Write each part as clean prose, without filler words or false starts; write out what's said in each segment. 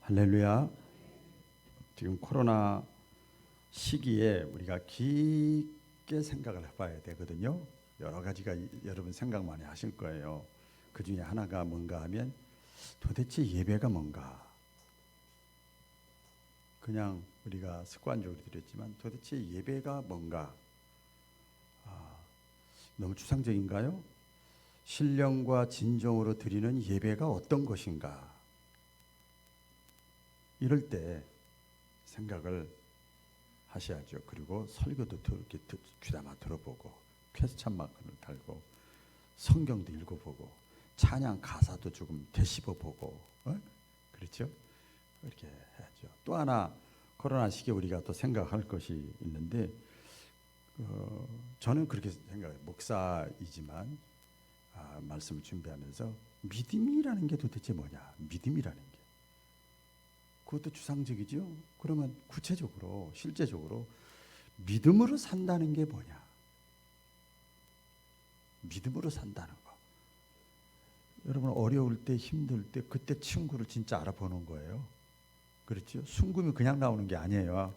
할렐루야. 지금 코로나 시기에 우리가 깊게 생각을 해봐야 되거든요. 여러 가지가 여러분 생각 많이 하실 거예요. 그 중에 하나가 뭔가 하면 도대체 예배가 뭔가. 그냥 우리가 습관적으로 드렸지만 도대체 예배가 뭔가. 너무 추상적인가요? 신령과 진정으로 드리는 예배가 어떤 것인가? 이럴 때 생각을 하셔야죠. 그리고 설교도 이렇게 귀담아 들어보고 퀘스천 마크를 달고 성경도 읽어보고 찬양 가사도 조금 되씹어보고 그렇죠? 그렇게 해야죠. 또 하나 코로나 시기에 우리가 또 생각할 것이 있는데 저는 그렇게 생각해요. 목사이지만 말씀을 준비하면서 믿음이라는 게 도대체 뭐냐? 믿음이라는 게. 그것도 추상적이죠. 그러면 구체적으로 실제적으로 믿음으로 산다는 게 뭐냐? 믿음으로 산다는 거. 여러분 어려울 때 힘들 때 그때 친구를 진짜 알아보는 거예요. 그렇죠? 순금이 그냥 나오는 게 아니에요.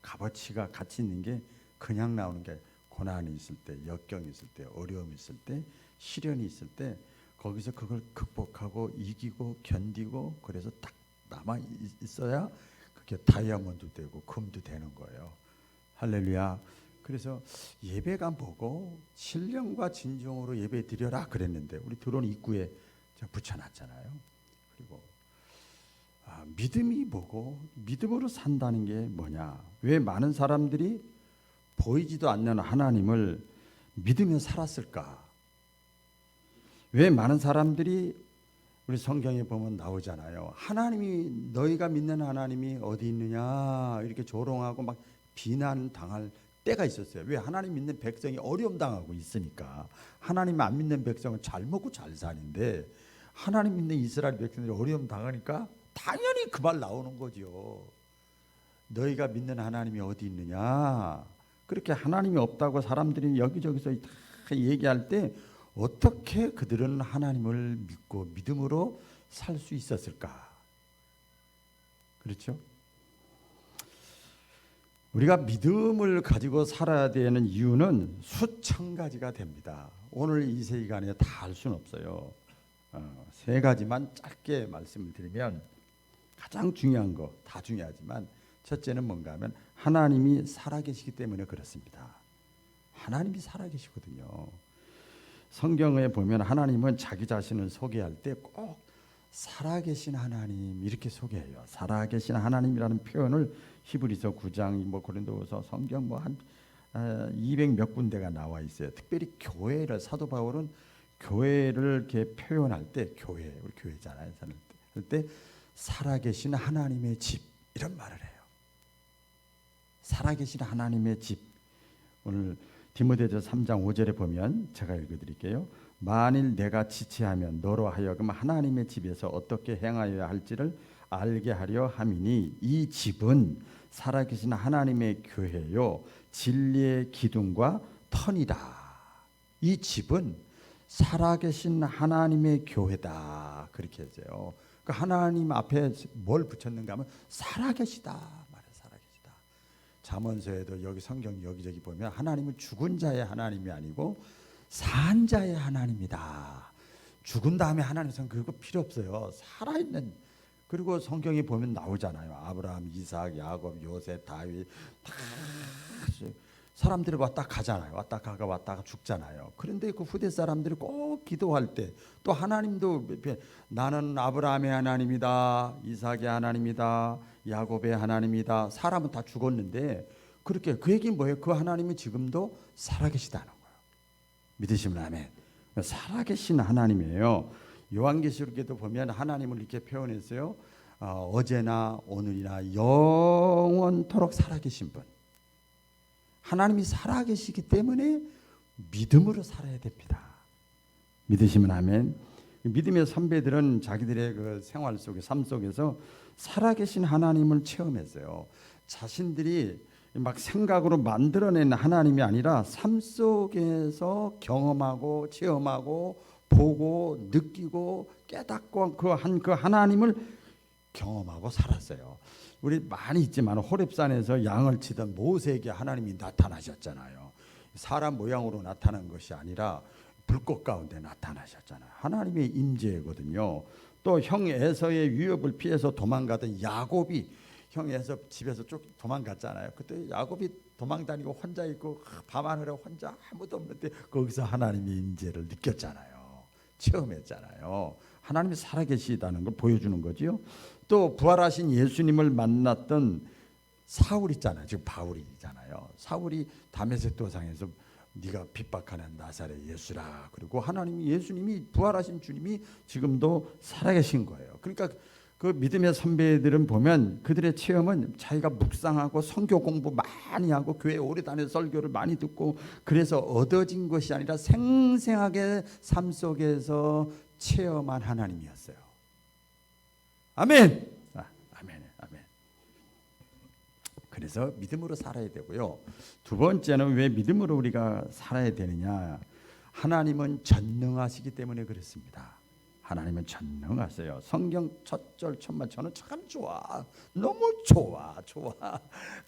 값어치가 가치 있는 게 그냥 나오는 게 고난이 있을 때, 역경이 있을 때, 어려움이 있을 때, 시련이 있을 때 거기서 그걸 극복하고 이기고 견디고 그래서 딱 남아 있어야 그게 다이아몬드 되고 금도 되는 거예요. 할렐루야. 그래서 예배가 뭐고 신령과 진정으로 예배 드려라 그랬는데 우리 들어온 입구에 붙여놨잖아요. 그리고 믿음이 뭐고 믿음으로 산다는 게 뭐냐? 왜 많은 사람들이 보이지도 않는 하나님을 믿으며 살았을까? 왜 많은 사람들이 우리 성경에 보면 나오잖아요. 하나님이 너희가 믿는 하나님이 어디 있느냐 이렇게 조롱하고 막 비난당할 때가 있었어요. 왜? 하나님 믿는 백성이 어려움 당하고 있으니까. 하나님 안 믿는 백성은 잘 먹고 잘 사는데 하나님 믿는 이스라엘 백성들이 어려움 당하니까 당연히 그 말 나오는 거죠. 너희가 믿는 하나님이 어디 있느냐. 그렇게 하나님이 없다고 사람들이 여기저기서 다 얘기할 때 어떻게 그들은 하나님을 믿고 믿음으로 살 수 있었을까? 그렇죠? 우리가 믿음을 가지고 살아야 되는 이유는 수천 가지가 됩니다. 오늘 이 시간에 다 할 수는 없어요. 세 가지만 짧게 말씀을 드리면 가장 중요한 거, 다 중요하지만 첫째는 뭔가 하면 하나님이 살아계시기 때문에 그렇습니다. 하나님이 살아계시거든요. 성경에 보면 하나님은 자기 자신을 소개할 때 꼭 살아계신 하나님 이렇게 소개해요. 살아계신 하나님이라는 표현을 히브리서 9장, 고린도후서 성경 한 200 몇 군데가 나와 있어요. 특별히 교회를 사도 바울은 교회를 이렇게 표현할 때 우리 교회잖아요. 할 때 살아계신 하나님의 집 이런 말을 해요. 살아계신 하나님의 집. 오늘 디모데서 3장 5절에 보면 제가 읽어드릴게요. 만일 내가 지체하면 너로 하여금 하나님의 집에서 어떻게 행하여야 할지를 알게 하려 함이니 이 집은 살아계신 하나님의 교회요 진리의 기둥과 터이다. 이 집은 살아계신 하나님의 교회다. 그렇게 했어요. 그 하나님 앞에 뭘 붙였는가 하면 살아계시다. 잠언서에도 여기 성경 여기저기 보면 하나님은 죽은 자의 하나님이 아니고 산 자의 하나님이다. 죽은 다음에 하나님은 그거 필요 없어요. 살아있는. 그리고 성경에 보면 나오잖아요. 아브라함, 이삭, 야곱, 요셉, 다윗 다 사람들이 왔다 가잖아요. 왔다 가가 죽잖아요. 그런데 그 후대 사람들이 꼭 기도할 때 또 하나님도 나는 아브라함의 하나님이다, 이삭의 하나님이다, 야곱의 하나님이다. 사람은 다 죽었는데 그렇게 그 얘기는 뭐예요? 그 하나님이 지금도 살아계시다는 거예요. 믿으시면 아멘. 살아계신 하나님이에요. 요한계시록에도 보면 하나님을 이렇게 표현했어요. 어제나 오늘이나 영원토록 살아계신 분. 하나님이 살아계시기 때문에 믿음으로 살아야 됩니다. 믿으시면 아멘. 믿음의 선배들은 자기들의 그 생활 속에 삶 속에서 살아계신 하나님을 체험했어요. 자신들이 막 생각으로 만들어낸 하나님이 아니라 삶 속에서 경험하고 체험하고 보고 느끼고 깨닫고 그 하나님을 경험하고 살았어요. 우리 많이 있지만 호렙산에서 양을 치던 모세에게 하나님이 나타나셨잖아요. 사람 모양으로 나타난 것이 아니라 불꽃 가운데 나타나셨잖아요. 하나님의 임재거든요. 또 형 에서의 위협을 피해서 도망가던 야곱이 형 에서 집에서 쭉 도망갔잖아요. 그때 야곱이 도망다니고 혼자 있고 밤하늘에 혼자 아무도 없는데 거기서 하나님의 임재를 느꼈잖아요. 체험했잖아요. 하나님이 살아계시다는 걸 보여주는 거지요. 또 부활하신 예수님을 만났던 사울 있잖아요. 지금 바울이잖아요. 사울이 다메섹 도상에서 네가 핍박하는 나사렛 예수라. 그리고 하나님이 예수님이 부활하신 주님이 지금도 살아계신 거예요. 그러니까 그 믿음의 선배들은 보면 그들의 체험은 자기가 묵상하고 선교 공부 많이 하고 교회 오래 다녀서 설교를 많이 듣고 그래서 얻어진 것이 아니라 생생하게 삶 속에서 체험한 하나님이었어요. 아멘. 아멘. 아멘. 그래서 믿음으로 살아야 되고요. 두 번째는 왜 믿음으로 우리가 살아야 되느냐? 하나님은 전능하시기 때문에 그렇습니다. 하나님은 전능하세요. 성경 첫 절 첫만 저는 참 좋아. 너무 좋아.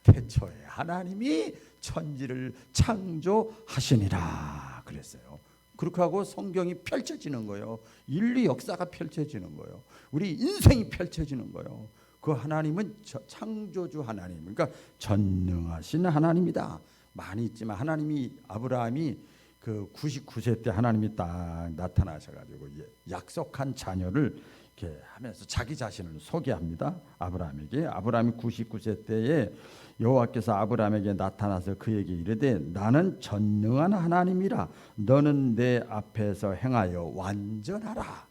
태초에 하나님이 천지를 창조하시니라 그랬어요. 그렇게 하고 성경이 펼쳐지는 거예요. 인류 역사가 펼쳐지는 거예요. 우리 인생이 펼쳐지는 거예요. 그 하나님은 창조주 하나님, 그러니까 전능하신 하나님이다. 많이 있지만 하나님이 아브라함이 그 99세 때 하나님이 딱 나타나셔가지고 약속한 자녀를 이렇게 하면서 자기 자신을 소개합니다. 아브라함에게. 아브라함이 99세 때에 여호와께서 아브라함에게 나타나서 그에게 이르되 나는 전능한 하나님이라 너는 내 앞에서 행하여 완전하라.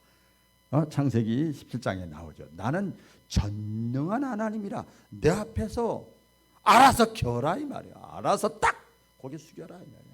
창세기 17장에 나오죠. 나는 전능한 하나님이라 내 앞에서 알아서 겨라 이 말이야. 알아서 딱 고개 숙여라 이 말이야.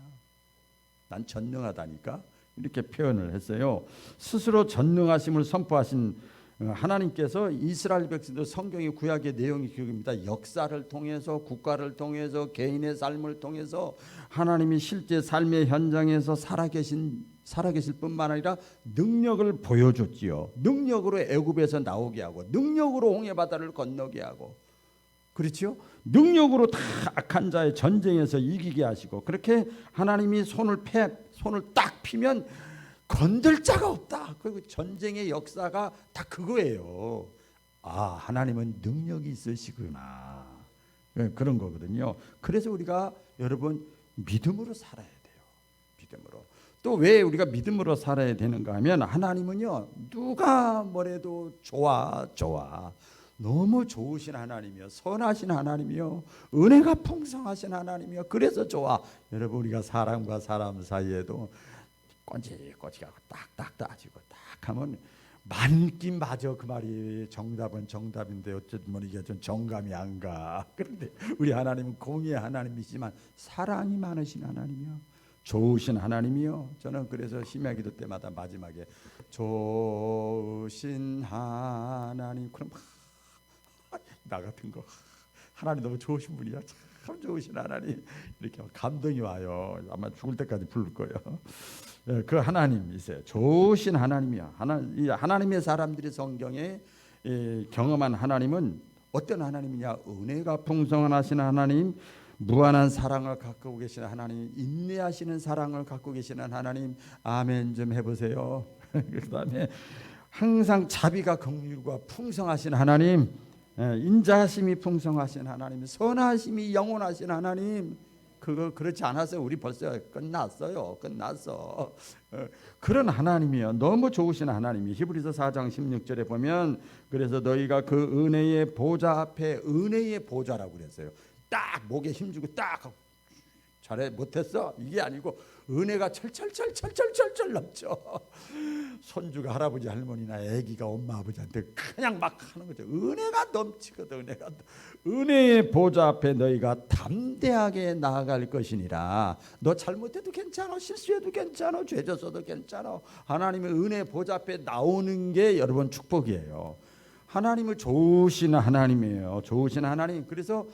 난 전능하다니까 이렇게 표현을 했어요. 스스로 전능하심을 선포하신 하나님께서 이스라엘 백성들 성경의 구약의 내용이 기록입니다. 역사를 통해서 국가를 통해서 개인의 삶을 통해서 하나님이 실제 삶의 현장에서 살아계실 뿐만 아니라 능력을 보여줬지요. 능력으로 애굽에서 나오게 하고 능력으로 홍해 바다를 건너게 하고 그렇죠? 능력으로 다 악한 자의 전쟁에서 이기게 하시고 그렇게 하나님이 손을 딱 피면 건들 자가 없다. 그리고 전쟁의 역사가 다 그거예요. 아, 하나님은 능력이 있으시구나. 그런 거거든요. 그래서 우리가 여러분 믿음으로 살아야 돼요. 믿음으로. 또 왜 우리가 믿음으로 살아야 되는가 하면 하나님은요. 누가 뭐래도 좋아. 너무 좋으신 하나님이요. 선하신 하나님이요. 은혜가 풍성하신 하나님이요. 그래서 좋아. 여러분 우리가 사람과 사람 사이에도 꼬치꼬치하고 딱딱 따지고 딱 하면 많긴 맞아. 그 말이 정답은 정답인데 어쨌든 이게 좀 정감이 안 가. 그런데 우리 하나님은 공의의 하나님이시지만 사랑이 많으신 하나님이요. 좋으신 하나님이요. 저는 그래서 심야기도 때마다 마지막에 좋으신 하나님 그럼 나 같은 거 하나님 너무 좋으신 분이야. 참 좋으신 하나님 이렇게 감동이 와요. 아마 죽을 때까지 부를 거예요. 그 하나님이세요. 좋으신 하나님이야. 하나님의 사람들이 성경에 경험한 하나님은 어떤 하나님이냐? 은혜가 풍성하신 하나님, 무한한 사랑을 갖고 계시는 하나님, 인내하시는 사랑을 갖고 계시는 하나님. 아멘 좀 해보세요. 그다음에 항상 자비가 긍휼과 풍성하신 하나님, 인자하심이 풍성하신 하나님, 선하심이 영원하신 하나님. 그거 그렇지 않았어요. 우리 벌써 끝났어요. 끝났어. 그런 하나님이요. 너무 좋으신 하나님이 히브리서 4장 16절에 보면 그래서 너희가 그 은혜의 보좌 앞에 은혜의 보좌라고 그랬어요. 딱 목에 힘주고 딱 잘해 못했어 이게 아니고 은혜가 철철 넘쳐. 손주가 할아버지 할머니나 아기가 엄마 아버지한테 그냥 막 하는 거죠. 은혜가 넘치거든. 은혜의 보좌 앞에 너희가 담대하게 나아갈 것이니라. 너 잘못해도 괜찮아. 실수해도 괜찮아. 죄 졌어도 괜찮아. 하나님의 은혜 보좌 앞에 나오는 게 여러분 축복이에요. 하나님을 좋으신 하나님이에요. 좋으신 하나님. 그래서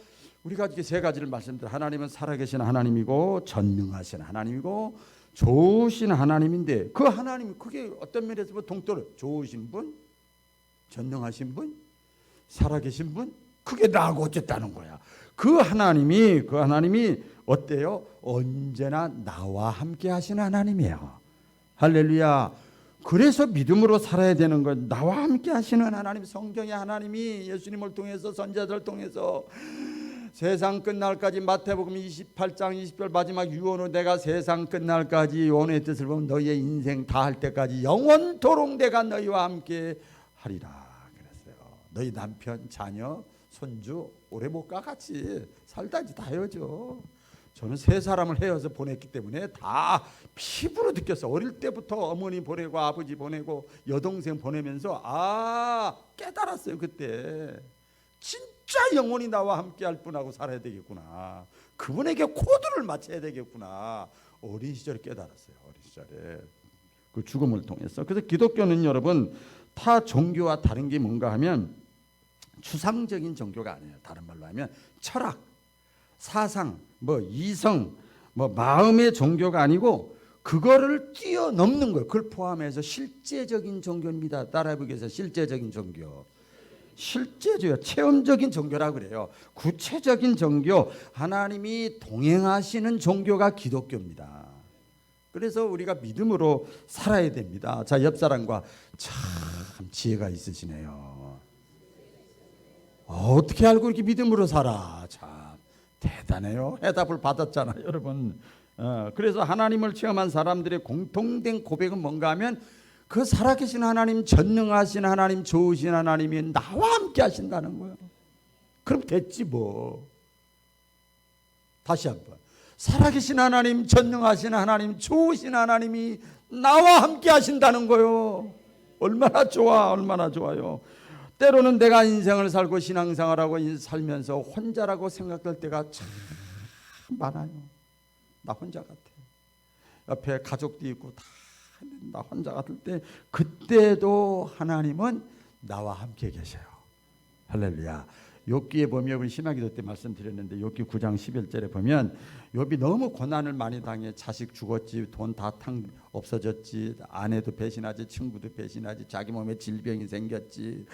우리가 이렇게 세 가지를 말씀드려. 하나님은 살아계신 하나님이고 전능하신 하나님이고 좋으신 하나님인데 그 하나님 그게 어떤 면에서 보면 동떨어. 좋으신 분, 전능하신 분, 살아계신 분? 그게 나하고 어쨌다는 거야. 그 하나님이 어때요? 언제나 나와 함께 하시는 하나님이에요. 할렐루야. 그래서 믿음으로 살아야 되는 건 나와 함께 하시는 하나님, 성경의 하나님이 예수님을 통해서 선지자들을 통해서 세상 끝날까지 마태복음 28장 20절 마지막 유언으로 내가 세상 끝날까지 요한의 뜻을 보면 너희의 인생 다 할 때까지 영원토록 내가 너희와 함께 하리라 그랬어요. 너희 남편, 자녀, 손주 오래 못 가 같이 살다지 다 헤어져. 저는 세 사람을 헤어져 보냈기 때문에 다 피부로 느꼈어. 어릴 때부터 어머니 보내고 아버지 보내고 여동생 보내면서 깨달았어요. 그때 진짜 영원히 나와 함께 할 분하고 살아야 되겠구나. 그분에게 코드를 맞춰야 되겠구나. 어린 시절에 깨달았어요. 어린 시절에 그 죽음을 통해서. 그래서 기독교는 여러분 타 종교와 다른 게 뭔가 하면 추상적인 종교가 아니에요. 다른 말로 하면 철학, 사상, 이성, 마음의 종교가 아니고 그거를 뛰어넘는 거예요. 그걸 포함해서 실제적인 종교입니다. 따라해보겠습니다. 실제적인 종교. 실제적이요. 체험적인 종교라고 그래요. 구체적인 종교, 하나님이 동행하시는 종교가 기독교입니다. 그래서 우리가 믿음으로 살아야 됩니다. 자, 옆 사람과 참 지혜가 있으시네요. 어떻게 알고 이렇게 믿음으로 살아? 참 대단해요. 해답을 받았잖아요, 여러분. 그래서 하나님을 체험한 사람들의 공통된 고백은 뭔가 하면 그 살아계신 하나님, 전능하신 하나님, 좋으신 하나님이 나와 함께 하신다는 거예요. 그럼 됐지 뭐. 다시 한번. 살아계신 하나님, 전능하신 하나님, 좋으신 하나님이 나와 함께 하신다는 거예요. 얼마나 좋아, 얼마나 좋아요. 때로는 내가 인생을 살고 신앙생활하고 살면서 혼자라고 생각될 때가 참 많아요. 나 혼자 같아. 옆에 가족도 있고 나 혼자 같을 때 그때도 하나님은 나와 함께 계셔요. 할렐루야. 욥기에 보면 우리 신학기도 때 말씀드렸는데 욥기 9장 11절에 보면 욥이 너무 고난을 많이 당해. 자식 죽었지, 돈 다 없어졌지, 아내도 배신하지, 친구도 배신하지, 자기 몸에 질병이 생겼지.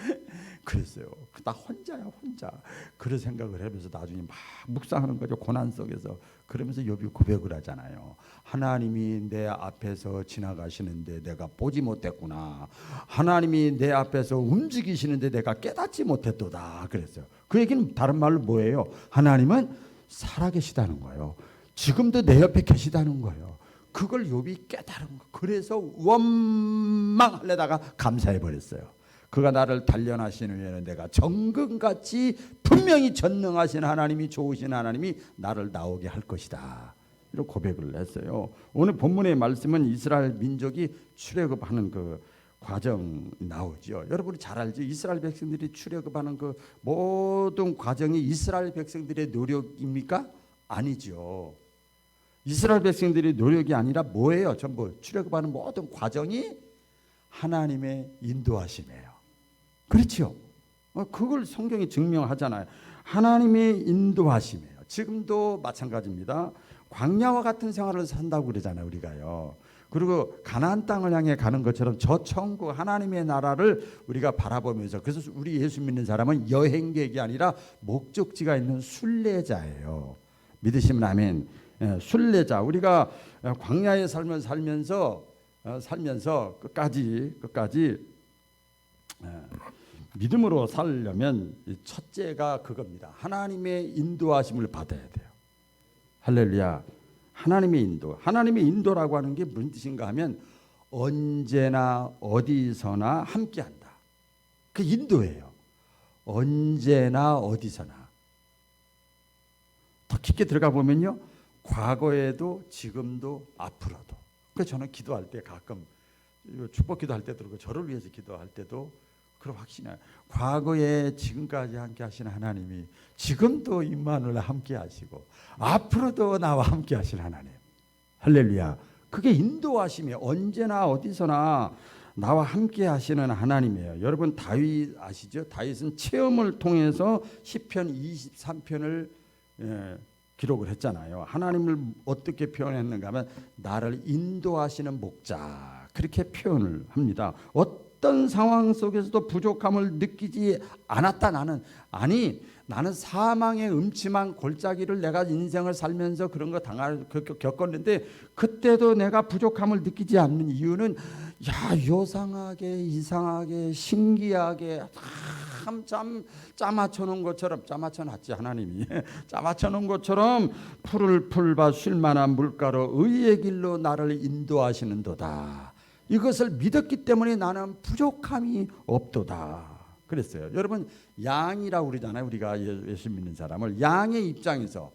그랬어요. 나 혼자야, 혼자. 그런 생각을 하면서 나중에 막 묵상하는 거죠. 고난 속에서. 그러면서 욥이 고백을 하잖아요. 하나님이 내 앞에서 지나가시는데 내가 보지 못했구나. 하나님이 내 앞에서 움직이시는데 내가 깨닫지 못했도다. 그랬어요. 그 얘기는 다른 말로 뭐예요? 하나님은 살아계시다는 거예요. 지금도 내 옆에 계시다는 거예요. 그걸 욥이 깨달은 거예요. 그래서 원망하려다가 감사해버렸어요. 그가 나를 단련하시는 후에는 내가 정금같이 분명히 전능하신 하나님이, 좋으신 하나님이 나를 나오게 할 것이다. 이런 고백을 했어요. 오늘 본문의 말씀은 이스라엘 민족이 출애굽하는 그 과정 나오죠. 여러분이 잘 알죠. 이스라엘 백성들이 출애굽하는 그 모든 과정이 이스라엘 백성들의 노력입니까? 아니죠. 이스라엘 백성들의 노력이 아니라 뭐예요? 전부 출애굽하는 모든 과정이 하나님의 인도하심이에요. 그렇죠? 그걸 성경이 증명하잖아요. 하나님의 인도하심이에요. 지금도 마찬가지입니다. 광야와 같은 생활을 산다고 그러잖아요, 우리가요. 그리고 가나안 땅을 향해 가는 것처럼 저 천국 하나님의 나라를 우리가 바라보면서, 그래서 우리 예수 믿는 사람은 여행객이 아니라 목적지가 있는 순례자예요. 믿으시면 아멘. 순례자. 우리가 광야의 삶을 살면서 끝까지 믿음으로 살려면 첫째가 그겁니다. 하나님의 인도하심을 받아야 돼요. 할렐루야. 하나님의 인도. 하나님의 인도라고 하는 게 무슨 뜻인가 하면 언제나 어디서나 함께한다. 그 인도예요. 언제나 어디서나. 더 깊게 들어가 보면요, 과거에도 지금도 앞으로도. 그래서 저는 기도할 때 가끔 축복 기도할 때도 그렇고 저를 위해서 기도할 때도 그런 확신해요. 과거에 지금까지 함께 하시는 하나님이 지금도 임마누엘 함께 하시고 앞으로도 나와 함께 하실 하나님. 할렐루야. 그게 인도하심이에요. 언제나 어디서나 나와 함께 하시는 하나님이에요. 여러분 다윗 아시죠? 다윗은 체험을 통해서 시편 23편을 기록을 했잖아요. 하나님을 어떻게 표현했는가 하면 나를 인도하시는 목자, 그렇게 표현을 합니다. 어떤 상황 속에서도 부족함을 느끼지 않았다. 나는 사망의 음침한 골짜기를 내가 인생을 살면서 그런 거 겪었는데 그때도 내가 부족함을 느끼지 않는 이유는 요상하게 이상하게 신기하게 참 짜맞춰 놓은 것처럼, 짜맞춰 놨지 하나님이 짜맞춰 놓은 것처럼 풀을 풀바 쉴만한 물가로 의의 길로 나를 인도하시는도다. 이것을 믿었기 때문에 나는 부족함이 없도다 그랬어요. 여러분, 양이라고 그러잖아요. 우리가 예수 믿는 사람을 양의 입장에서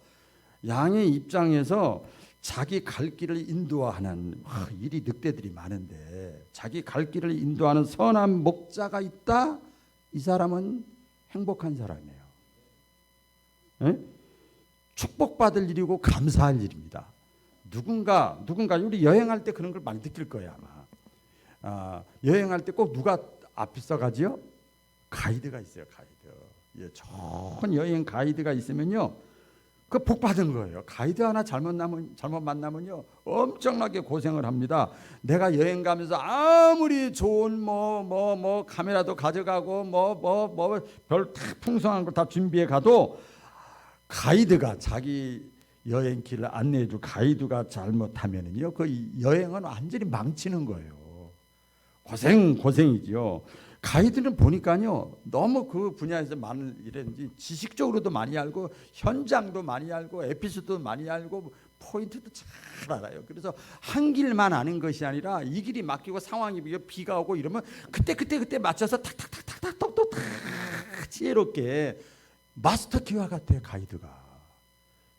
자기 갈 길을 인도하는 일이 늑대들이 많은데 자기 갈 길을 인도하는 선한 목자가 있다. 이 사람은 행복한 사람이에요. 에? 축복받을 일이고 감사할 일입니다. 누군가 우리 여행할 때 그런 걸 많이 느낄 거예요 아마. 여행할 때 꼭 누가 앞서 가지요? 가이드가 있어요. 가이드. 좋은 여행 가이드가 있으면요, 그 복 받은 거예요. 가이드 하나 잘못 만나면요 엄청나게 고생을 합니다. 내가 여행 가면서 아무리 좋은 카메라도 가져가고 별 풍성한 걸 다 준비해 가도 가이드가 자기 여행길을 안내해줄 가이드가 잘못하면은요 그 여행은 완전히 망치는 거예요. 고생이지요. 가이드는 보니까요 너무 그 분야에서 많은 일인지 지식적으로도 많이 알고 현장도 많이 알고 에피소드도 많이 알고 포인트도 잘 알아요. 그래서 한 길만 아는 것이 아니라 이 길이 막히고 상황이 비가 오고 이러면 그때 맞춰서 탁탁탁탁탁 또 지혜롭게 마스터 키와 같아요 가이드가.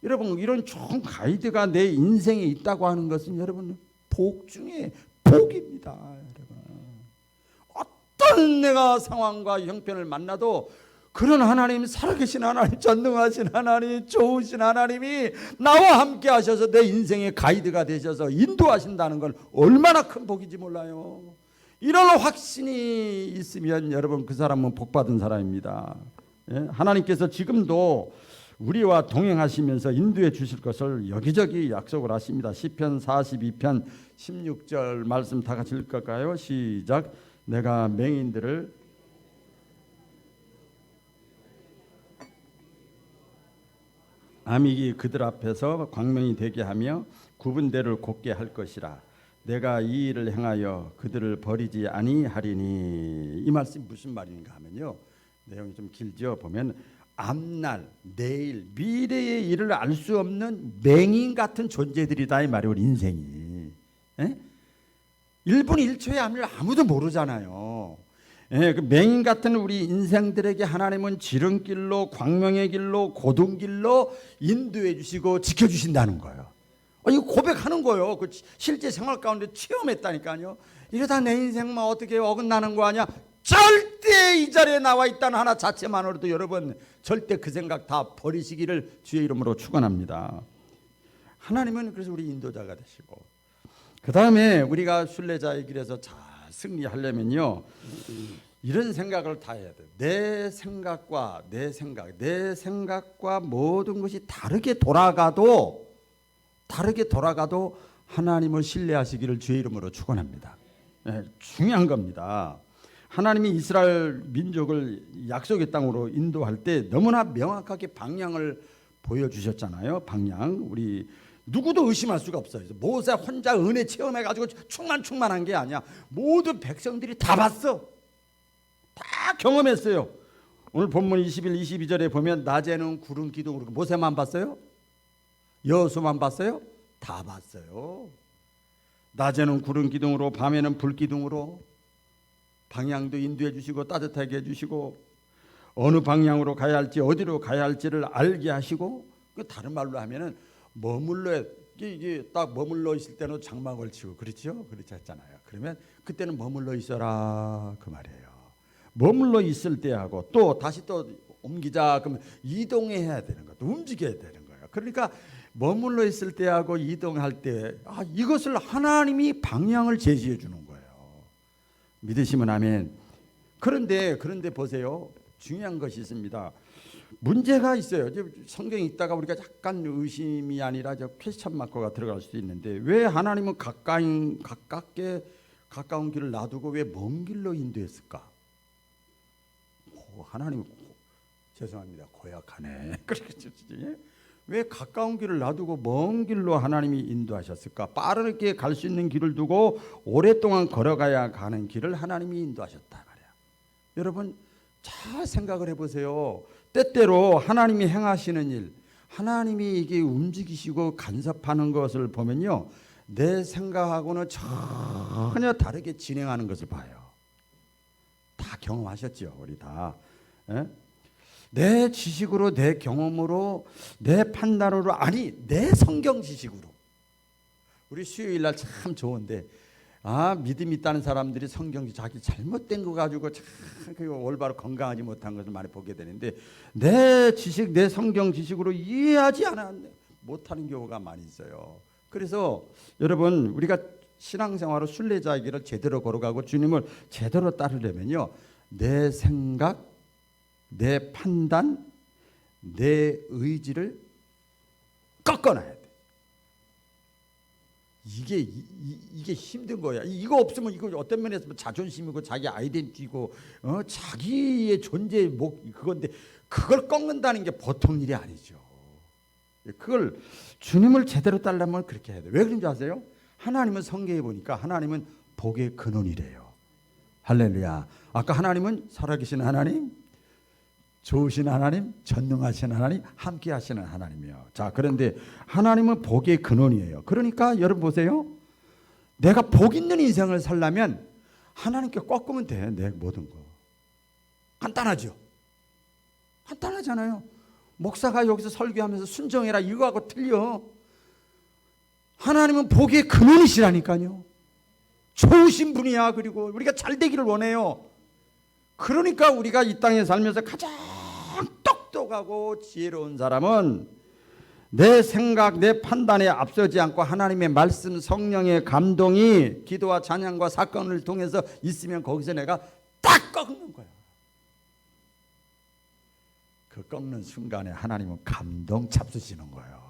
여러분, 이런 좋은 가이드가 내 인생에 있다고 하는 것은 여러분 복 중에 복입니다. 여러분, 어떤 내가 상황과 형편을 만나도 그런 하나님, 살아계신 하나님, 전능하신 하나님, 좋으신 하나님이 나와 함께 하셔서 내 인생의 가이드가 되셔서 인도하신다는 건 얼마나 큰 복인지 몰라요. 이런 확신이 있으면 여러분 그 사람은 복받은 사람입니다. 하나님께서 지금도 우리와 동행하시면서 인도해 주실 것을 여기저기 약속을 하십니다. 시편 42편 16절 말씀 다 같이 읽을까요? 시작. 내가 맹인들을 암흑이 그들 앞에서 광명이 되게 하며 굽은 데를 곧게 할 것이라. 내가 이 일을 행하여 그들을 버리지 아니하리니. 이 말씀이 무슨 말인가 하면요, 내용이 좀 길죠. 보면 앞날, 내일, 미래의 일을 알 수 없는 맹인 같은 존재들이다 이 말이에요. 우리 인생이 1분 1초의 앞을 아무도 모르잖아요. 그 맹인 같은 우리 인생들에게 하나님은 지름길로, 광명의 길로, 고든 길로 인도해 주시고 지켜주신다는 거예요. 이거 고백하는 거예요. 그 실제 생활 가운데 체험했다니까요. 이러다 내 인생만 어떻게 어긋나는 거 아니야? 절대 이 자리에 나와 있다는 하나 자체만으로도 여러분 절대 그 생각 다 버리시기를 주의 이름으로 축원합니다. 하나님은 그래서 우리 인도자가 되시고, 그 다음에 우리가 순례자의 길에서 잘 승리하려면요 이런 생각을 다 해야 돼요. 내 생각과 모든 것이 다르게 돌아가도 하나님을 신뢰하시기를 주의 이름으로 축원합니다. 중요한 겁니다. 하나님이 이스라엘 민족을 약속의 땅으로 인도할 때 너무나 명확하게 방향을 보여주셨잖아요. 방향. 우리 누구도 의심할 수가 없어요. 모세 혼자 은혜 체험해가지고 충만한 게 아니야. 모든 백성들이 다 봤어. 다 경험했어요. 오늘 본문 21, 22절에 보면 낮에는 구름 기둥으로, 모세만 봤어요? 여호수아만 봤어요? 다 봤어요. 낮에는 구름 기둥으로, 밤에는 불 기둥으로 방향도 인도해 주시고 따뜻하게 해주시고 어느 방향으로 가야 할지 어디로 가야 할지를 알게 하시고, 다른 말로 하면은 이게 딱 머물러 있을 때는 장막을 치고 그렇죠? 그렇지 않잖아요. 그러면 그때는 머물러 있어라 그 말이에요. 머물러 있을 때하고 또 다시 또 옮기자 그러면 이동해야 되는 것도 움직여야 되는 거예요. 그러니까 머물러 있을 때하고 이동할 때 이것을 하나님이 방향을 제시해 주는 거예요. 믿으시면 아멘. 그런데 보세요. 중요한 것이 있습니다. 문제가 있어요. 성경에 있다가 우리가 약간 의심이 아니라 퀘스천 마커가 들어갈 수도 있는데, 왜 하나님은 가깝게 가까운 길을 놔두고 왜 먼 길로 인도했을까? 하나님 죄송합니다. 고약하네. 왜 가까운 길을 놔두고 먼 길로 하나님이 인도하셨을까? 빠르게 갈 수 있는 길을 두고 오랫동안 걸어가야 가는 길을 하나님이 인도하셨다 말이야. 여러분 잘 생각을 해보세요. 때때로 하나님이 행하시는 일, 하나님이 이게 움직이시고 간섭하는 것을 보면요, 내 생각하고는 전혀 다르게 진행하는 것을 봐요. 다 경험하셨죠, 우리 다. 에? 내 지식으로, 내 경험으로, 내 판단으로, 아니 내 성경 지식으로. 우리 수요일 날 참 좋은데, 믿음 있다는 사람들이 성경 자기 잘못된 거 가지고 참 올바로 건강하지 못한 것을 많이 보게 되는데, 내 지식, 내 성경 지식으로 이해하지 못하는 경우가 많이 있어요. 그래서 여러분 우리가 신앙생활로 순례자의 길을 제대로 걸어가고 주님을 제대로 따르려면요, 내 생각, 내 판단, 내 의지를 꺾어놔야 돼. 이게 힘든 거야. 이거 없으면 이거 어떤 면에서 자존심이고 자기 아이덴티티고 자기의 존재의 그건데, 그걸 꺾는다는 게 보통 일이 아니죠. 그걸 주님을 제대로 따르려면 그렇게 해야 돼. 왜 그런지 아세요? 하나님은 성경에 보니까 하나님은 복의 근원이래요. 할렐루야. 아까 하나님은 살아계신 하나님, 좋으신 하나님, 전능하신 하나님, 함께 하시는 하나님이요. 자, 그런데 하나님은 복의 근원이에요. 그러니까 여러분 보세요. 내가 복 있는 인생을 살려면 하나님께 꺾으면 돼. 내 모든 거. 간단하죠. 간단하잖아요. 목사가 여기서 설교하면서 순종해라 이거하고 틀려. 하나님은 복의 근원이시라니까요. 좋으신 분이야. 그리고 우리가 잘 되기를 원해요. 그러니까 우리가 이 땅에 살면서 가장 똑똑하고 지혜로운 사람은 내 생각, 내 판단에 앞서지 않고 하나님의 말씀, 성령의 감동이 기도와 찬양과 사건을 통해서 있으면 거기서 내가 딱 꺾는 거야. 그 꺾는 순간에 하나님은 감동 잡수시는 거예요.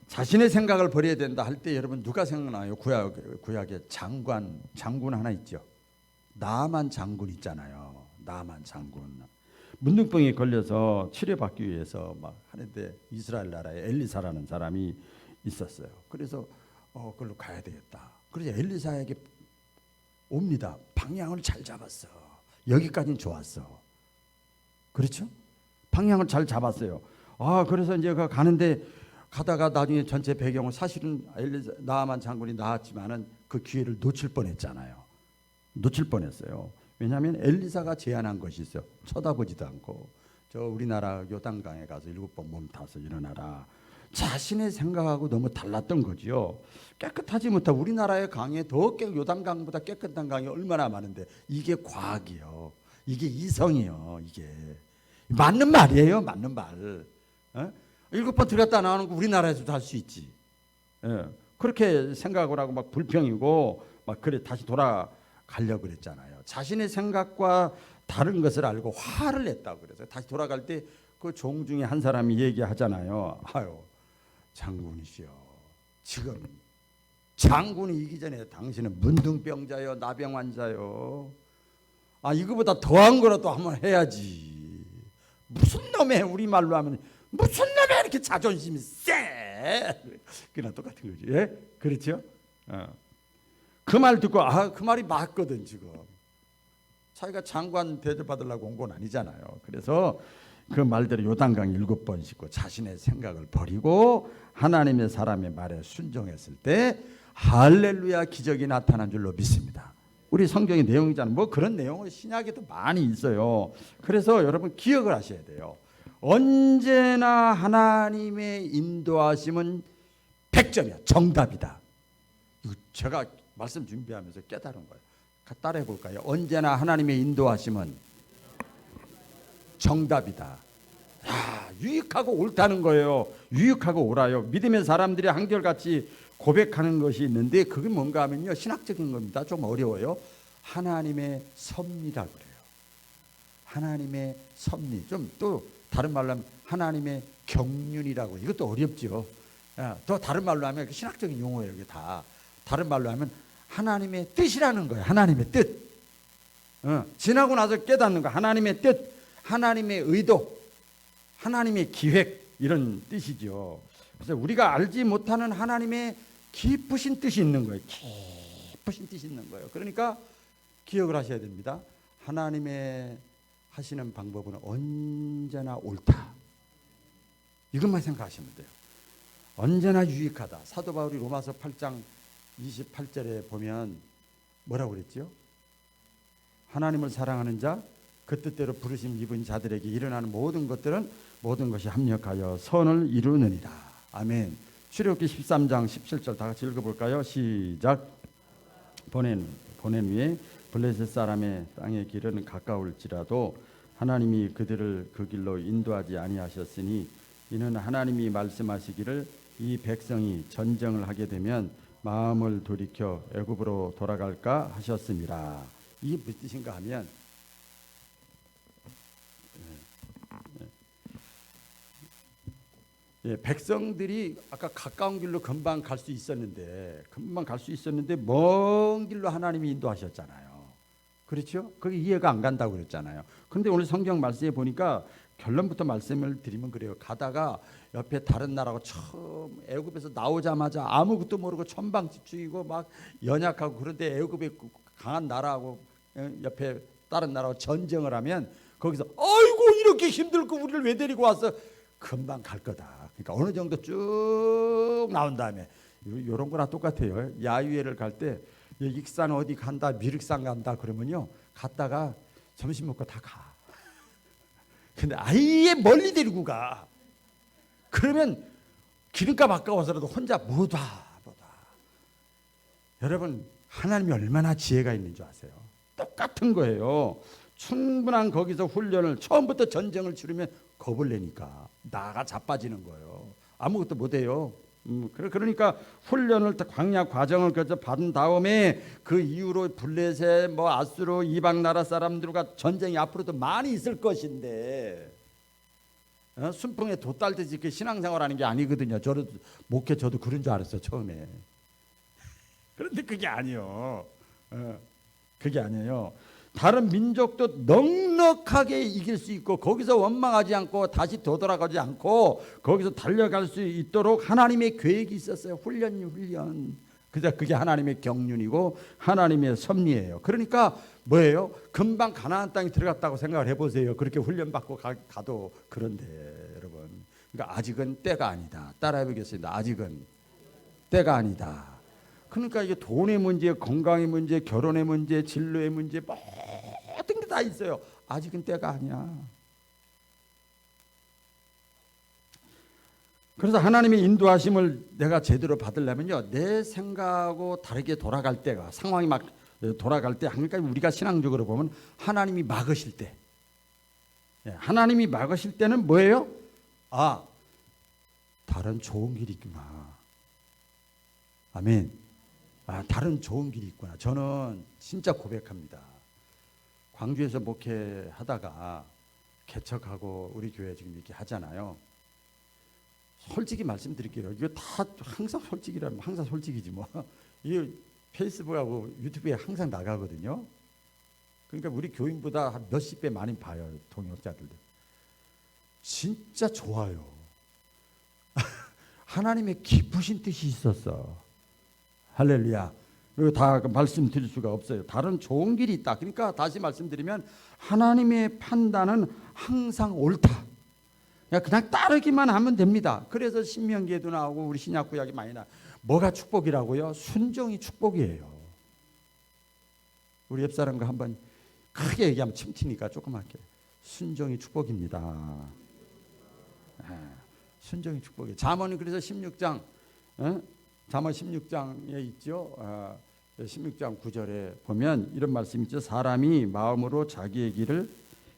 자신의 생각을 버려야 된다 할 때 여러분 누가 생각나요? 구약에 장군 하나 있죠. 나만 장군 있잖아요. 나만 장군. 문둥병에 걸려서 치료받기 위해서 막 하는데 이스라엘 나라에 엘리사라는 사람이 있었어요. 그래서 그걸로 가야 되겠다. 그래서 엘리사에게 옵니다. 방향을 잘 잡았어. 여기까지는 좋았어. 그렇죠? 방향을 잘 잡았어요. 그래서 이제 가는데 가다가 나중에 전체 배경은 사실은 나아만 장군이 나왔지만은 그 기회를 놓칠 뻔했잖아요. 놓칠 뻔했어요. 왜냐하면 엘리사가 제안한 것이 있어요. 쳐다보지도 않고 저 우리나라 요단강에 가서 7번 몸 타서 일어나라. 자신의 생각하고 너무 달랐던 거지요. 깨끗하지 못한 우리나라의 강에 요단강보다 깨끗한 강이 얼마나 많은데 이게 과학이요. 이게 이성이요. 이게 맞는 말이에요. 맞는 말. 7번 들어갔다 나오는 거 우리나라에서도 할 수 있지. 그렇게 생각을 하고 막 불평이고 막 그래 다시 돌아가려고 그랬잖아요. 자신의 생각과 다른 것을 알고 화를 냈다고 그래서 다시 돌아갈 때 그 종 중에 한 사람이 얘기하잖아요. 장군이시여, 지금 장군이 이기 전에 당신은 문둥병자요, 나병 환자요. 이거보다 더한 거라도 한번 해야지. 무슨 놈의 우리말로 하면 무슨 놈의 이렇게 자존심이 세? 그냥 똑같은 거지. 예? 그렇죠? 그 말 듣고 그 말이 맞거든. 지금 자기가 장관 대접받으려고 온 건 아니잖아요. 그래서 그 말대로 요단강 7번 씻고 자신의 생각을 버리고 하나님의 사람의 말에 순종했을 때 할렐루야 기적이 나타난 줄로 믿습니다. 우리 성경의 내용이잖아요. 뭐 그런 내용은 신약에도 많이 있어요. 그래서 여러분 기억을 하셔야 돼요. 언제나 하나님의 인도하심은 100점이야. 정답이다. 이거 제가 말씀 준비하면서 깨달은 거예요. 따라해 볼까요? 언제나 하나님의 인도하심은 정답이다. 유익하고 옳다는 거예요. 유익하고 옳아요. 믿음의 사람들이 한결같이 고백하는 것이 있는데 그게 뭔가 하면요, 신학적인 겁니다. 좀 어려워요. 하나님의 섭리라 그래요. 하나님의 섭리. 좀 또 다른 말로 하면 하나님의 경륜이라고. 이것도 어렵죠. 더 다른 말로 하면 신학적인 용어예요. 이게 다 다른 말로 하면 하나님의 뜻이라는 거예요. 하나님의 뜻. 지나고 나서 깨닫는 거. 하나님의 뜻, 하나님의 의도, 하나님의 기획, 이런 뜻이죠. 그래서 우리가 알지 못하는 하나님의 깊으신 뜻이 있는 거예요. 깊으신 뜻이 있는 거예요. 그러니까 기억을 하셔야 됩니다. 하나님의 하시는 방법은 언제나 옳다. 이것만 생각하시면 돼요. 언제나 유익하다. 사도 바울이 로마서 8장 28절에 보면 뭐라고 그랬죠? 하나님을 사랑하는 자, 그 뜻대로 부르심 입은 자들에게 일어나는 모든 것들은 모든 것이 합력하여 선을 이루느니라. 아멘. 출애굽기 13장 17절 다 같이 읽어볼까요? 시작. 보낸 후에 블레셋 사람의 땅의 길은 가까울지라도 하나님이 그들을 그 길로 인도하지 아니하셨으니 이는 하나님이 말씀하시기를 이 백성이 전쟁을 하게 되면 마음을 돌이켜 애굽으로 돌아갈까 하셨습니다. 이게 무슨 뜻인가 하면 백성들이 아까 가까운 길로 금방 갈 수 있었는데 먼 길로 하나님이 인도하셨잖아요. 그렇죠? 그게 이해가 안 간다고 그랬잖아요. 그런데 오늘 성경 말씀에 보니까 결론부터 말씀을 드리면 그래요. 가다가 옆에 다른 나라고 처음 애굽에서 나오자마자 아무것도 모르고 천방지축이고 막 연약하고 그런데 애굽에 강한 나라하고 옆에 다른 나라하고 전쟁을 하면 거기서 아이고 이렇게 힘들고 우리를 왜 데리고 왔어? 금방 갈 거다. 그러니까 어느 정도 쭉 나온 다음에 이런 거랑 똑같아요. 야유회를 갈 때 익산 어디 간다, 미륵산 간다 그러면요 갔다가 점심 먹고 다 가. 근데 아예 멀리 데리고 가. 그러면 기름값 아까워서라도 혼자 못 와. 여러분 하나님이 얼마나 지혜가 있는 줄 아세요? 똑같은 거예요. 충분한 거기서 훈련을 처음부터 전쟁을 치르면 겁을 내니까 나가 자빠지는 거예요. 아무것도 못해요. 그러니까 훈련을 광야 과정을 거쳐 받은 다음에 그 이후로 블레셋 아수르 이방 나라 사람들과 전쟁이 앞으로도 많이 있을 것인데 순풍에 돛 달듯이 그 신앙생활하는 게 아니거든요. 저도 그런 줄 알았어요 처음에. 그런데 그게 아니에요. 그게 아니에요. 다른 민족도 넉넉하게 이길 수 있고 거기서 원망하지 않고 다시 되돌아가지 않고 거기서 달려갈 수 있도록 하나님의 계획이 있었어요. 훈련. 그게 하나님의 경륜이고 하나님의 섭리예요. 그러니까 뭐예요? 금방 가나안 땅에 들어갔다고 생각을 해보세요. 그렇게 훈련받고 가도. 그런데 여러분, 그러니까 아직은 때가 아니다. 따라해보겠습니다. 아직은 때가 아니다. 그러니까 이게 돈의 문제, 건강의 문제, 결혼의 문제, 진로의 문제 모든 게 다 있어요. 아직은 때가 아니야. 그래서 하나님의 인도하심을 내가 제대로 받으려면요, 내 생각하고 다르게 돌아갈 때가 상황이 막 돌아갈 때, 그러니까 우리가 신앙적으로 보면 하나님이 막으실 때, 하나님이 막으실 때는 뭐예요? 다른 좋은 길이 있구나. 아멘. 다른 좋은 길이 있구나. 저는 진짜 고백합니다. 광주에서 목회하다가 개척하고 우리 교회 지금 이렇게 하잖아요. 솔직히 말씀드릴게요. 이거 다 항상 솔직이라면 항상 솔직이지 뭐. 이 페이스북하고 유튜브에 항상 나가거든요. 그러니까 우리 교인보다 한 몇십 배 많이 봐요. 동역자들도. 진짜 좋아요. 하나님의 깊으신 뜻이 있었어. 할렐루야. 이거 다 말씀드릴 수가 없어요. 다른 좋은 길이 있다. 그러니까 다시 말씀드리면 하나님의 판단은 항상 옳다. 그냥 따르기만 하면 됩니다. 그래서 신명기에도 나오고 우리 신약구약이 많이 나. 뭐가 축복이라고요? 순종이 축복이에요. 우리 옆 사람과 한번 크게 얘기하면 침 튀니까 조그맣게. 순종이 축복입니다. 순종이 축복이에요. 잠언은 그래서 16장 잠언 16장에 있죠. 16장 9절에 보면 이런 말씀이 있죠. 사람이 마음으로 자기의 길을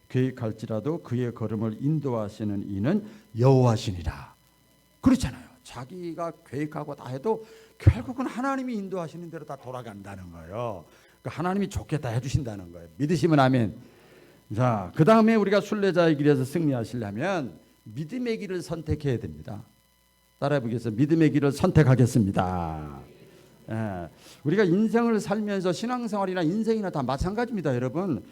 계획할지라도 그의 걸음을 인도하시는 이는 여호와시니라. 그렇잖아요. 자기가 계획하고 다 해도 결국은 하나님이 인도하시는 대로 다 돌아간다는 거예요. 그러니까 하나님이 좋게 다 해주신다는 거예요. 믿으시면 아멘. 자, 그 다음에 우리가 순례자의 길에서 승리하시려면 믿음의 길을 선택해야 됩니다. 따라해 보겠습니다. 믿음의 길을 선택하겠습니다. 예, 우리가 인생을 살면서 신앙생활이나 인생이나 다 마찬가지입니다, 여러분.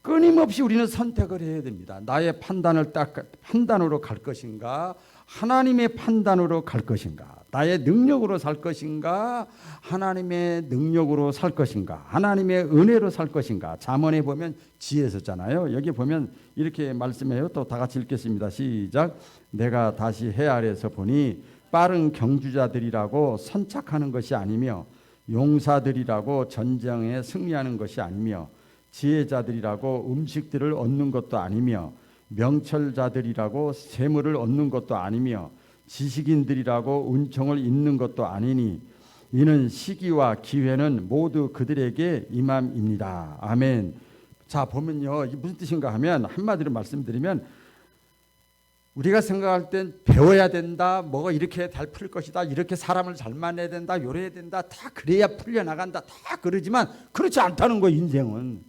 끊임없이 우리는 선택을 해야 됩니다. 나의 판단으로 갈 것인가, 하나님의 판단으로 갈 것인가, 나의 능력으로 살 것인가, 하나님의 능력으로 살 것인가, 하나님의 은혜로 살 것인가. 잠언에 보면 지혜 썼잖아요. 여기 보면 이렇게 말씀해요. 또 다 같이 읽겠습니다. 시작. 내가 다시 해 아래에서 보니 빠른 경주자들이라고 선착하는 것이 아니며 용사들이라고 전쟁에 승리하는 것이 아니며 지혜자들이라고 음식들을 얻는 것도 아니며 명철자들이라고 재물을 얻는 것도 아니며 지식인들이라고 은총을 잊는 것도 아니니 이는 시기와 기회는 모두 그들에게 임함입니다. 아멘. 자, 보면요, 이게 무슨 뜻인가 하면 한마디로 말씀드리면 우리가 생각할 땐 배워야 된다, 뭐가 이렇게 잘 풀 것이다, 이렇게 사람을 잘 만나야 된다, 요래야 된다, 다 그래야 풀려나간다, 다 그러지만 그렇지 않다는 거예요. 인생은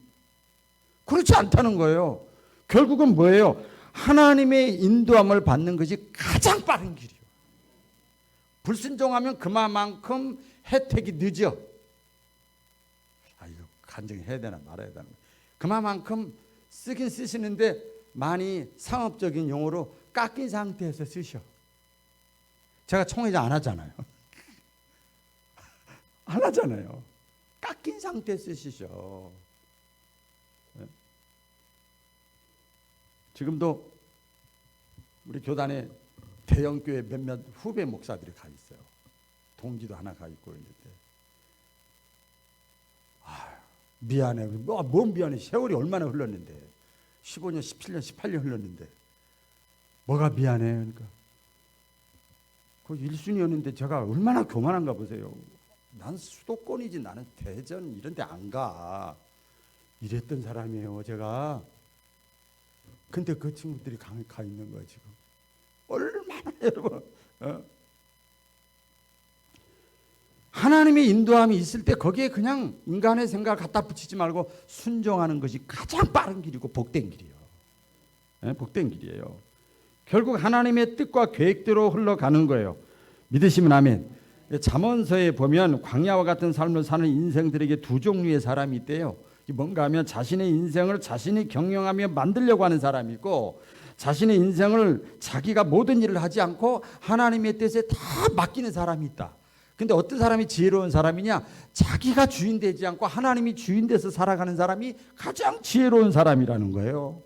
그렇지 않다는 거예요. 결국은 뭐예요? 하나님의 인도함을 받는 것이 가장 빠른 길이에요. 불순종하면 그만큼 혜택이 늦어. 이거 간증해야 되나 말아야 되나. 그만큼 쓰긴 쓰시는데 많이 상업적인 용어로 깎인 상태에서 쓰셔. 제가 총회장 안 하잖아요. 안 하잖아요. 깎인 상태에서 쓰시죠. 지금도 우리 교단에 대형교회 몇몇 후배 목사들이 가 있어요. 동기도 하나 가 있고 있는데, 미안해. 뭔 미안해. 세월이 얼마나 흘렀는데, 15년, 17년, 18년 흘렀는데 뭐가 미안해. 그러니까 그 1순위였는데 제가 얼마나 교만한가 보세요. 난 수도권이지 나는 대전 이런 데 안 가. 이랬던 사람이에요, 제가. 근데 그 친구들이 가 있는 거예요, 지금. 얼마나 여러분. 하나님의 인도함이 있을 때 거기에 그냥 인간의 생각을 갖다 붙이지 말고 순종하는 것이 가장 빠른 길이고 복된 길이에요. 복된 길이에요. 결국 하나님의 뜻과 계획대로 흘러가는 거예요. 믿으시면 아멘. 잠언서에 보면 광야와 같은 삶을 사는 인생들에게 두 종류의 사람이 있대요. 뭔가 하면 자신의 인생을 자신이 경영하며 만들려고 하는 사람이 있고, 자신의 인생을 자기가 모든 일을 하지 않고 하나님의 뜻에 다 맡기는 사람이 있다. 근데 어떤 사람이 지혜로운 사람이냐? 자기가 주인 되지 않고 하나님이 주인 돼서 살아가는 사람이 가장 지혜로운 사람이라는 거예요.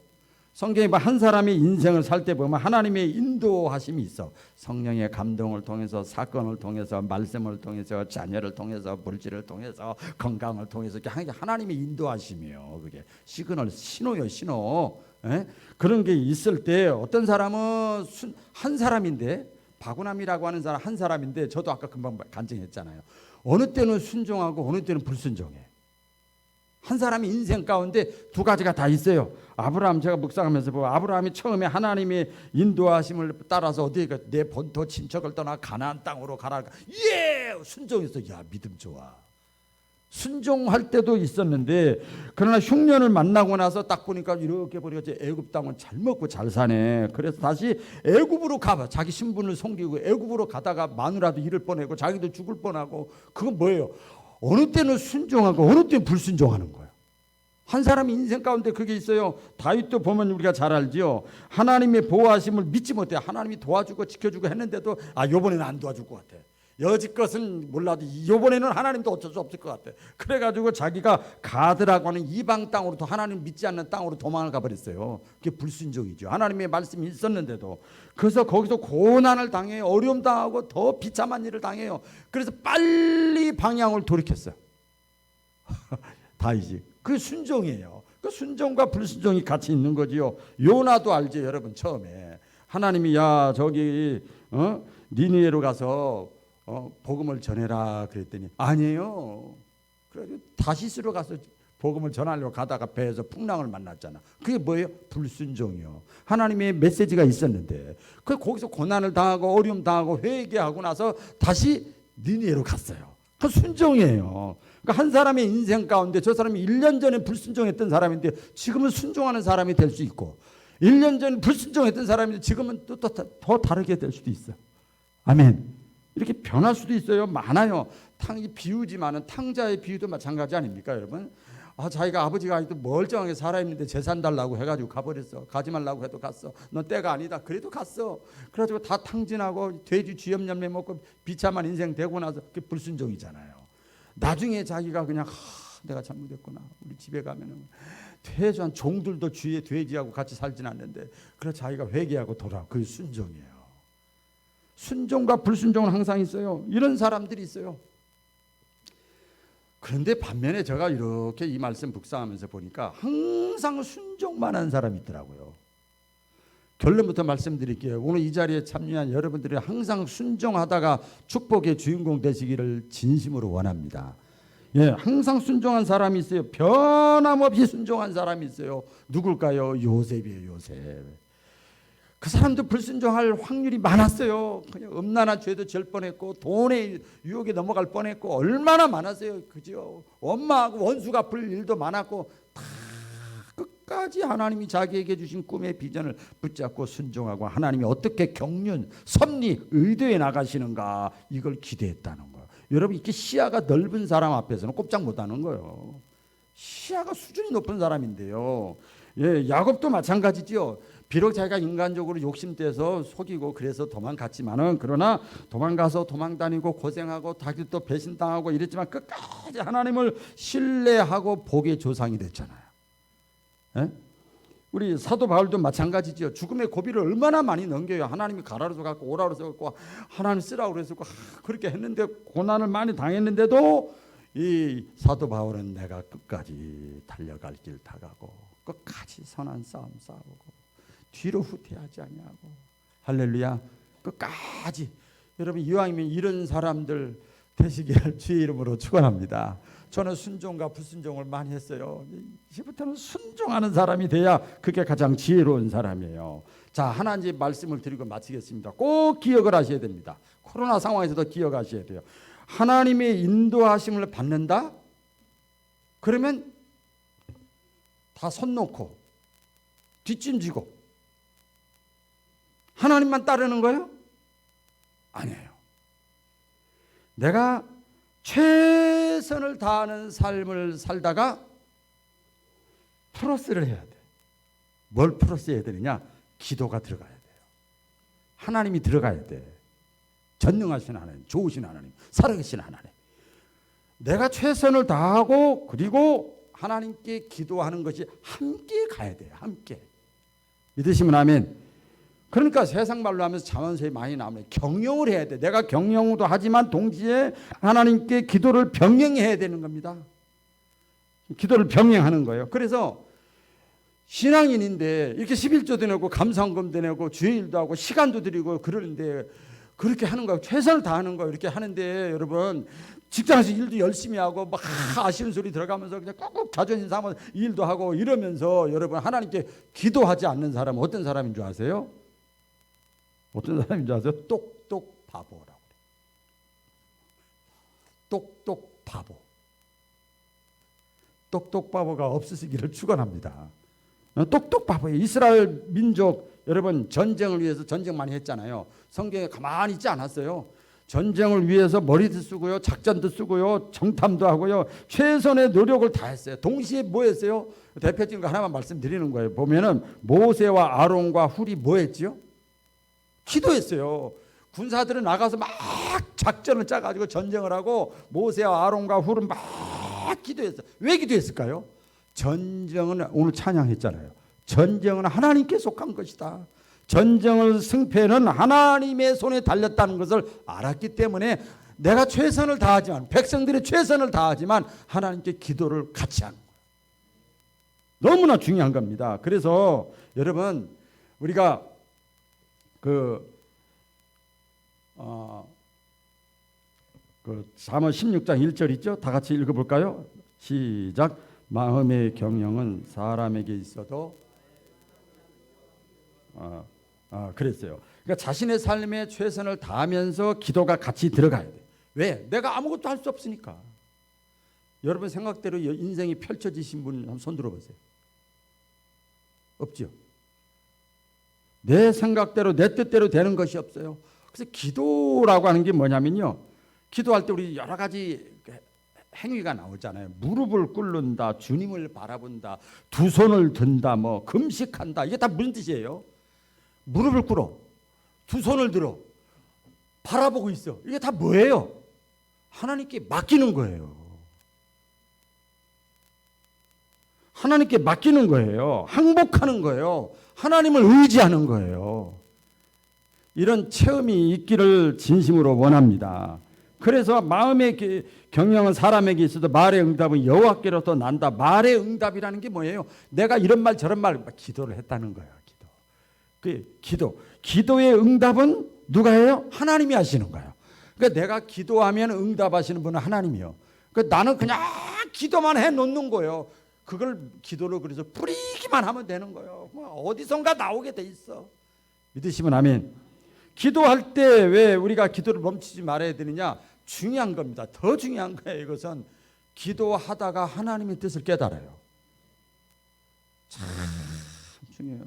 성경에 한 사람의 인생을 살 때 보면 하나님의 인도하심이 있어. 성령의 감동을 통해서, 사건을 통해서, 말씀을 통해서, 자녀를 통해서, 물질을 통해서, 건강을 통해서 하나님의 인도하심이에요. 그게 시그널, 신호요, 신호. 그런 게 있을 때 어떤 사람은 한 사람인데, 바구남이라고 하는 사람 한 사람인데, 저도 아까 금방 간증했잖아요. 어느 때는 순종하고 어느 때는 불순종해. 한 사람이 인생 가운데 두 가지가 다 있어요. 아브라함, 제가 묵상하면서 보고 아브라함이 처음에 하나님의 인도하심을 따라서 어디가 내 본토 친척을 떠나 가나안 땅으로 가라. 예! 순종했어. 야, 믿음 좋아. 순종할 때도 있었는데, 그러나 흉년을 만나고 나서 딱 보니까 이렇게 보니까 애굽 땅은 잘 먹고 잘 사네. 그래서 다시 애굽으로 가봐. 자기 신분을 섬기고 애굽으로 가다가 마누라도 잃을 뻔하고 자기도 죽을 뻔하고. 그건 뭐예요? 어느 때는 순종하고 어느 때는 불순종하는 거예요. 한 사람이 인생 가운데 그게 있어요. 다윗도 보면 우리가 잘 알지요. 하나님의 보호하심을 믿지 못해. 하나님이 도와주고 지켜주고 했는데도 요번에는 안 도와줄 것 같아. 여지껏은 몰라도 요번에는 하나님도 어쩔 수 없을 것 같아. 그래가지고 자기가 가드라고 하는 이방 땅으로, 또 하나님 믿지 않는 땅으로 도망을 가버렸어요. 그게 불순종이죠. 하나님의 말씀이 있었는데도. 그래서 거기서 고난을 당해요. 어려움 당하고 더 비참한 일을 당해요. 그래서 빨리 방향을 돌이켰어요. 다윗이. 그게 순종이에요. 그 순종과 불순종이 같이 있는 거지요. 요나도 알죠, 여러분. 처음에 하나님이 니느웨로 가서 복음을 전해라 그랬더니 아니에요. 그래서 다시스로 가서 복음을 전하려고 가다가 배에서 풍랑을 만났잖아. 그게 뭐예요? 불순종이요. 하나님의 메시지가 있었는데 거기서 고난을 당하고 어려움 당하고 회개하고 나서 다시 니느웨로 갔어요. 그 순종이에요. 그러니까 한 사람의 인생 가운데 저 사람이 1년 전에 불순종했던 사람인데 지금은 순종하는 사람이 될 수 있고, 1년 전에 불순종했던 사람인데 지금은 또 더 다르게 될 수도 있어. 아멘. 이렇게 변할 수도 있어요. 많아요. 비유지만은 탕자의 비유도 마찬가지 아닙니까, 여러분? 자기가 아버지가 아직도 멀쩡하게 살아있는데 재산 달라고 해가지고 가버렸어. 가지 말라고 해도 갔어. 넌 때가 아니다. 그래도 갔어. 그래가지고 다 탕진하고 돼지 쥐염염내 먹고 비참한 인생 되고 나서 그게 불순종이잖아요. 나중에 자기가 그냥 내가 잘못했구나. 우리 집에 가면은 퇴조한 종들도 주위에 돼지하고 같이 살진 않는데 그래 자기가 회개하고 돌아와. 그게 순종이에요. 순종과 불순종은 항상 있어요. 이런 사람들이 있어요. 그런데 반면에 제가 이렇게 이 말씀 묵상하면서 보니까 항상 순종만 하는 사람이 있더라고요. 결론부터 말씀드릴게요. 오늘 이 자리에 참여한 여러분들이 항상 순종하다가 축복의 주인공 되시기를 진심으로 원합니다. 예, 항상 순종한 사람이 있어요. 변함없이 순종한 사람이 있어요. 누굴까요? 요셉이에요. 요셉. 그 사람도 불순종할 확률이 많았어요. 그냥 음란한 죄도 질 뻔했고 돈의 유혹에 넘어갈 뻔했고 얼마나 많았어요. 그죠? 엄마하고 원수 갚을 일도 많았고 다 끝까지 하나님이 자기에게 주신 꿈의 비전을 붙잡고 순종하고 하나님이 어떻게 경륜, 섭리, 의도에 나가시는가 이걸 기대했다는 거예요. 여러분 이렇게 시야가 넓은 사람 앞에서는 꼼짝 못하는 거예요. 시야가 수준이 높은 사람인데요. 예, 야곱도 마찬가지죠. 비록 자기가 인간적으로 욕심돼서 속이고 그래서 도망갔지만은 그러나 도망가서 도망다니고 고생하고 자기도 배신당하고 이랬지만 끝까지 하나님을 신뢰하고 복의 조상이 됐잖아요. 예? 우리 사도 바울도 마찬가지죠. 죽음의 고비를 얼마나 많이 넘겨요. 하나님이 가라로 갖고 오라로 갖고 하나님 쓰라고 그랬었고 그렇게 했는데 고난을 많이 당했는데도 이 사도 바울은 내가 끝까지 달려갈 길 다가고 끝까지 선한 싸움 싸우고 뒤로 후퇴하지 아니하고 할렐루야 끝까지. 여러분 이왕이면 이런 사람들 되시기를 주의 이름으로 축원합니다. 저는 순종과 불순종을 많이 했어요. 이제부터는 순종하는 사람이 돼야 그게 가장 지혜로운 사람이에요. 자, 하나님 말씀을 드리고 마치겠습니다. 꼭 기억을 하셔야 됩니다. 코로나 상황에서도 기억하셔야 돼요. 하나님의 인도하심을 받는다? 그러면 다 손 놓고 뒷짐지고 하나님만 따르는 거예요? 아니에요. 내가 최선을 다하는 삶을 살다가 플러스를 해야 돼. 뭘 플러스 해야 되느냐? 기도가 들어가야 돼요. 하나님이 들어가야 돼. 전능하신 하나님, 좋으신 하나님, 살아계신 하나님. 내가 최선을 다하고 그리고 하나님께 기도하는 것이 함께 가야 돼요. 함께. 믿으시면 아멘. 그러니까 세상 말로 하면서 자원세에 많이 나오면 경영을 해야 돼. 내가 경영도 하지만 동시에 하나님께 기도를 병행해야 되는 겁니다. 기도를 병행하는 거예요. 그래서 신앙인인데 이렇게 11조도 내고 감사헌금도 내고 주일도 하고 시간도 드리고 그러는데 그렇게 하는 거예요. 최선을 다하는 거예요. 이렇게 하는데 여러분 직장에서 일도 열심히 하고 막 아쉬운 소리 들어가면서 그냥 꾹꾹 자존심 삼아서 일도 하고 이러면서 여러분 하나님께 기도하지 않는 사람은 어떤 사람인 줄 아세요? 어떤 사람인 줄 아세요? 똑똑 바보라고 그래요. 똑똑 바보. 똑똑 바보가 없으시기를 축원합니다. 똑똑 바보예요. 이스라엘 민족 여러분 전쟁을 위해서 전쟁 많이 했잖아요. 성경에 가만히 있지 않았어요. 전쟁을 위해서 머리도 쓰고요. 작전도 쓰고요. 정탐도 하고요. 최선의 노력을 다했어요. 동시에 뭐 했어요? 대표적인 거 하나만 말씀드리는 거예요. 보면은 모세와 아론과 훌이 뭐 했지요? 기도했어요. 군사들은 나가서 막 작전을 짜가지고 전쟁을 하고 모세와 아론과 훌은 막 기도했어요. 왜 기도했을까요? 전쟁은 오늘 찬양했잖아요. 전쟁은 하나님께 속한 것이다. 전쟁의 승패는 하나님의 손에 달렸다는 것을 알았기 때문에 내가 최선을 다하지만 백성들이 최선을 다하지만 하나님께 기도를 같이 하는 거예요. 너무나 중요한 겁니다. 그래서 여러분 우리가 잠언 16장 1절 있죠? 다 같이 읽어볼까요? 시작. 마음의 경영은 사람에게 있어도 그랬어요. 그러니까 자신의 삶에 최선을 다하면서 기도가 같이 들어가야 돼. 왜? 내가 아무것도 할 수 없으니까. 여러분 생각대로 인생이 펼쳐지신 분 한번 손 들어보세요. 없죠? 내 생각대로 내 뜻대로 되는 것이 없어요. 그래서 기도라고 하는 게 뭐냐면요. 기도할 때 우리 여러 가지 행위가 나오잖아요. 무릎을 꿇는다, 주님을 바라본다, 두 손을 든다, 뭐 금식한다. 이게 다 무슨 뜻이에요? 무릎을 꿇어, 두 손을 들어, 바라보고 있어. 이게 다 뭐예요? 하나님께 맡기는 거예요. 하나님께 맡기는 거예요. 항복하는 거예요. 하나님을 의지하는 거예요. 이런 체험이 있기를 진심으로 원합니다. 그래서 마음의 경영은 사람에게 있어도 말의 응답은 여호와께로부터 난다. 말의 응답이라는 게 뭐예요? 내가 이런 말 저런 말 기도를 했다는 거예요. 기도의 응답은 누가 해요? 하나님이 하시는 거예요. 그러니까 내가 기도하면 응답하시는 분은 하나님이요. 그러니까 나는 그냥 기도만 해 놓는 거예요. 그걸 기도로 그래서 뿌리기만 하면 되는 거예요. 어디선가 나오게 돼 있어. 믿으시면 아멘. 기도할 때 왜 우리가 기도를 멈추지 말아야 되느냐? 중요한 겁니다. 더 중요한 거예요. 이것은 기도하다가 하나님의 뜻을 깨달아요. 참 중요해요.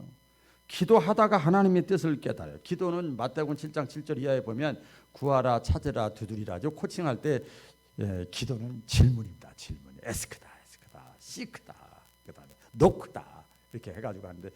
기도하다가 하나님의 뜻을 깨달아요. 기도는 마태복음 7장 7절 이하에 보면 구하라, 찾으라, 두드리라죠. 코칭할 때 기도는 질문입니다. 질문. 에스크다, 시크다, 그다음에 노크다 이렇게 해가지고 하는데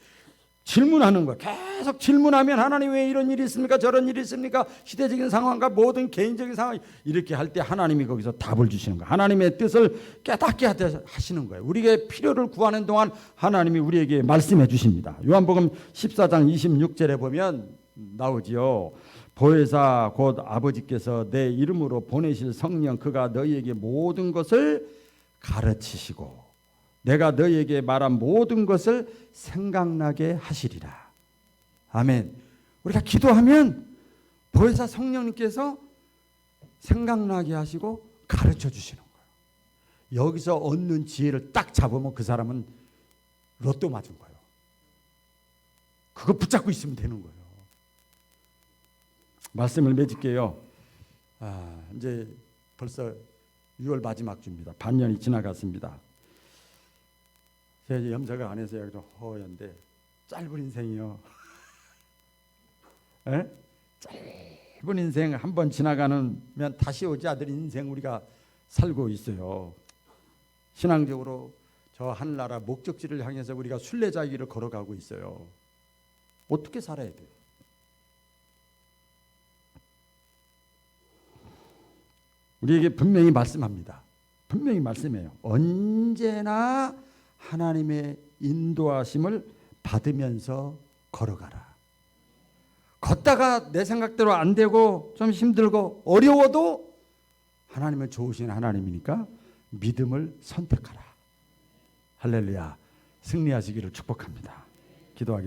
질문하는 거야. 계속 질문하면 하나님 왜 이런 일이 있습니까? 저런 일이 있습니까? 시대적인 상황과 모든 개인적인 상황 이렇게 할 때 하나님이 거기서 답을 주시는 거야. 하나님의 뜻을 깨닫게 하시는 거예요. 우리에게 필요를 구하는 동안 하나님이 우리에게 말씀해 주십니다. 요한복음 14장 26절에 보면 나오지요. 보혜사 곧 아버지께서 내 이름으로 보내실 성령 그가 너희에게 모든 것을 가르치시고 내가 너희에게 말한 모든 것을 생각나게 하시리라. 아멘. 우리가 기도하면 보혜사 성령님께서 생각나게 하시고 가르쳐 주시는 거예요. 여기서 얻는 지혜를 딱 잡으면 그 사람은 로또 맞은 거예요. 그거 붙잡고 있으면 되는 거예요. 말씀을 맺을게요. 이제 벌써 6월 마지막 주입니다. 반년이 지나갔습니다. 제가 염색을 안 해서 여기도 허연데 짧은 인생이요. 에? 짧은 인생 한 번 지나가면 다시 오지 않을 인생 우리가 살고 있어요. 신앙적으로 저 하늘나라 목적지를 향해서 우리가 순례자 길을 걸어가고 있어요. 어떻게 살아야 돼요? 우리에게 분명히 말씀합니다. 분명히 말씀해요. 언제나 하나님의 인도하심을 받으면서 걸어가라. 걷다가 내 생각대로 안 되고 좀 힘들고 어려워도 하나님은 좋으신 하나님이니까 믿음을 선택하라. 할렐루야. 승리하시기를 축복합니다. 기도하겠습니다.